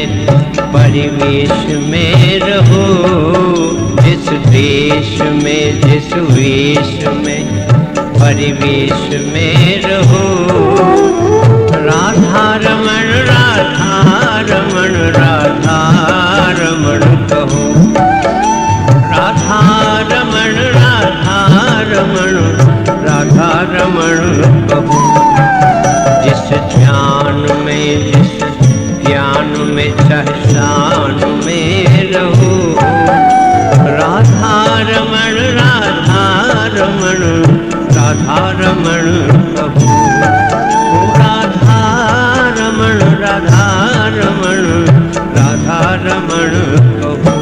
में परिवेश में रहो, जिस देश में जिस वेश में परिवेश में रहो। राधा रमण राधा रमण राधा रमण कहो, राधा रमण राधा रमण राधा रमण कहो। जिस ध्यान में जिस ज्ञान में सहसान में रहो, राधा रमण राधा रमण राधा रमण कहो। राधा रमण राधा रमण राधा रमण कहो।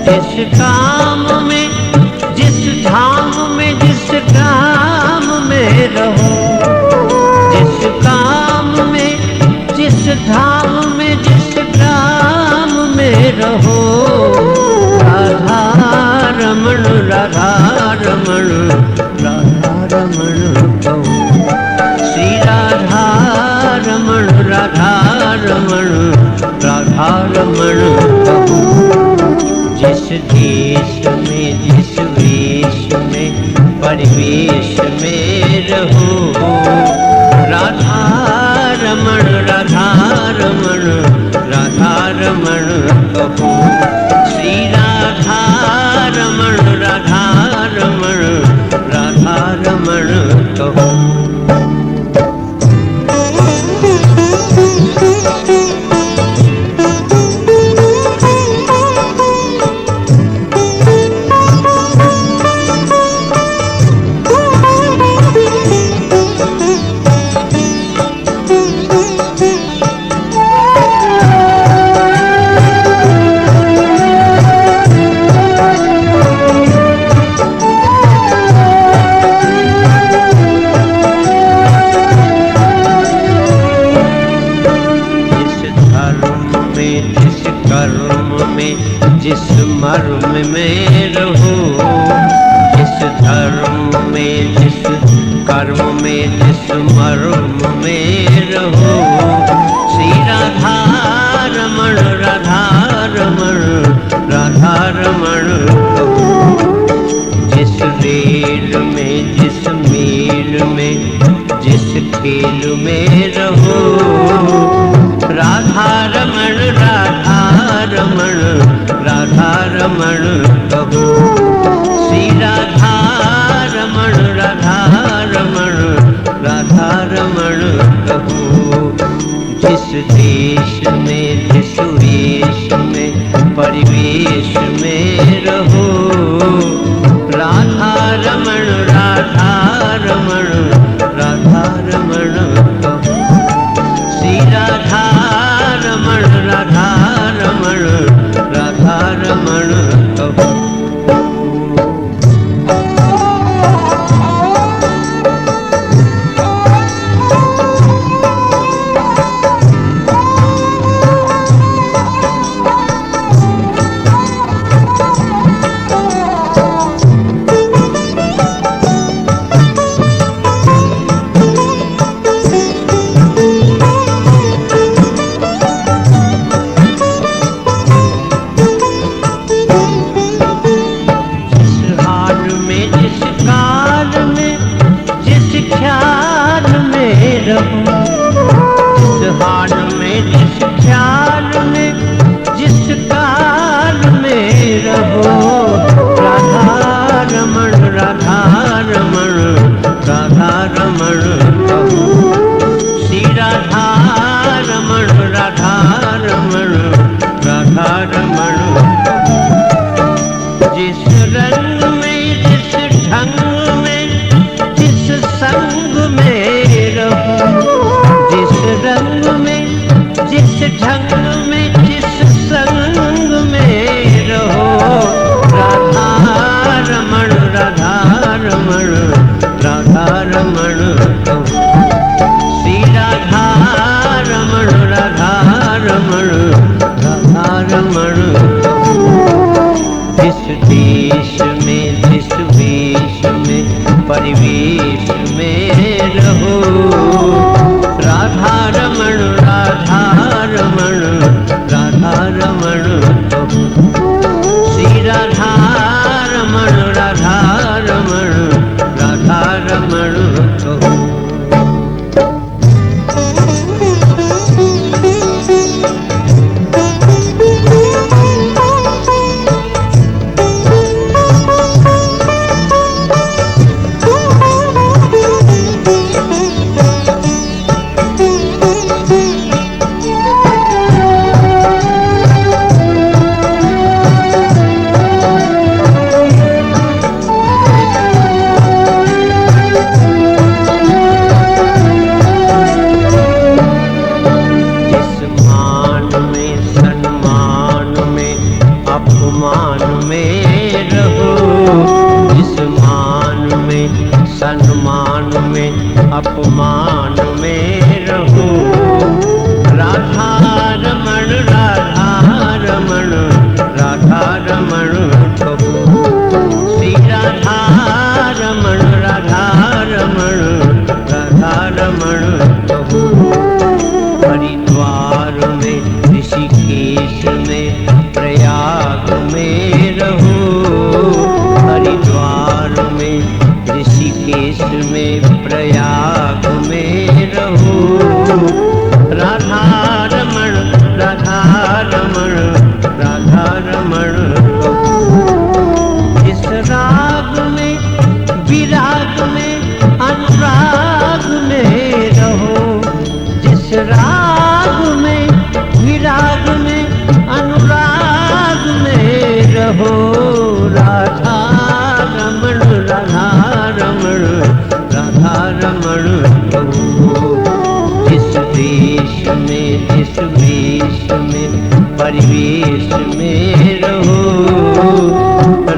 जिस काम में जिस धाम में जिस काम में रहो, जिस काम में जिस धाम में जिस काम में रहो। राधा रमण राधा रमण राधा रमण कहो, श्री राधा रमण राधा रमण राधा रमण कहो। जिस देश में जिस वेश में परिवेश में रहो, राधा रमण राधा रमण राधा रमण कहो, श्री राधा रमण राधा रमण राधा रमण कहो। जिस मर्म में रहो, जिस धर्म में जिस कर्म में जिस मर्म में रहो। श्री राधा रमण राधा रमण राधा रमण कहो। जिस रेल में जिस मेल में जिस खेल में रहो, राधा रमण राधा रमण राधा रमण कहो, श्री राधा रमण राधा रमण राधा रमण कहो। जिस देश में जिस वेश में परिवेश में रहो, राधा रमण राधा रमण राधा रमण कहो, श्री राधा रमण राधा रमण राधा रमण कहो। रमण जिस रंग में जिस ढंग में जिस संग में रहो, जिस रंग में जिस ढंग में जिस संग में रहो, राधा रमण राधा रमण राधा रमण कहो। श्री राधा रमण राधा रमण राधा रमण कहो। जिस देश में जिस वेश में परिवेश में रहो, राधा रमण राधा रमण राधा रमण कहो। श्री राधा रमण राधा रमण राधा रमण कहो। सम्मान में अपमान में रहो, राधा रमण राधा रमण राधा रमण कहो। श्री राधा रमण राधा रमण राधा रमण कहो। हरिद्वार में ऋषिकेश में प्रयाग में रहो, हरिद्वार में ऋषिकेश में प्रयाग में रहो, राधा रमण राधा रमण राधा रमण कहो। जिस राग में विराग में अनुराग में रहो, जिस राग में विराग में अनुराग में रहो, राधा रमण राधा रमण राधा रमण कहो। जिस देश में जिस वेश में परिवेश में रहो,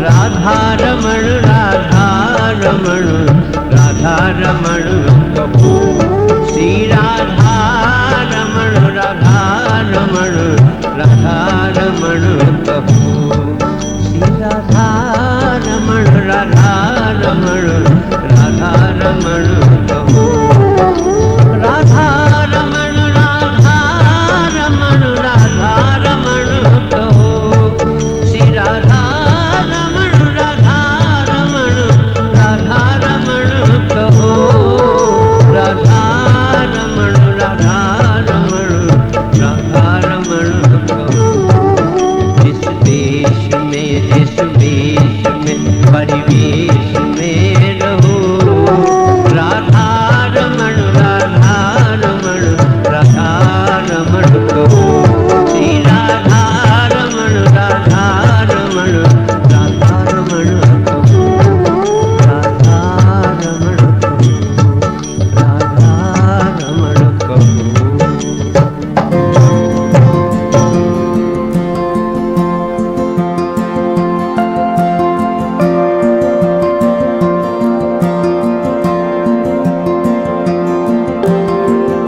राधा रमण राधा रमण राधा रमण कहो। श्री राधा रमण राधा रमण राधा रमण कहो। श्री राधा रमण राधा रमण राधा रमण कहो। राधा रमण राधा रमण राधा रमण कहो। श्री राधा रमण राधा रमण राधा रमण कहो। राधा रमण राधा रमण राधा रमण कहो। जिस देश में जिस वेश में परिवेश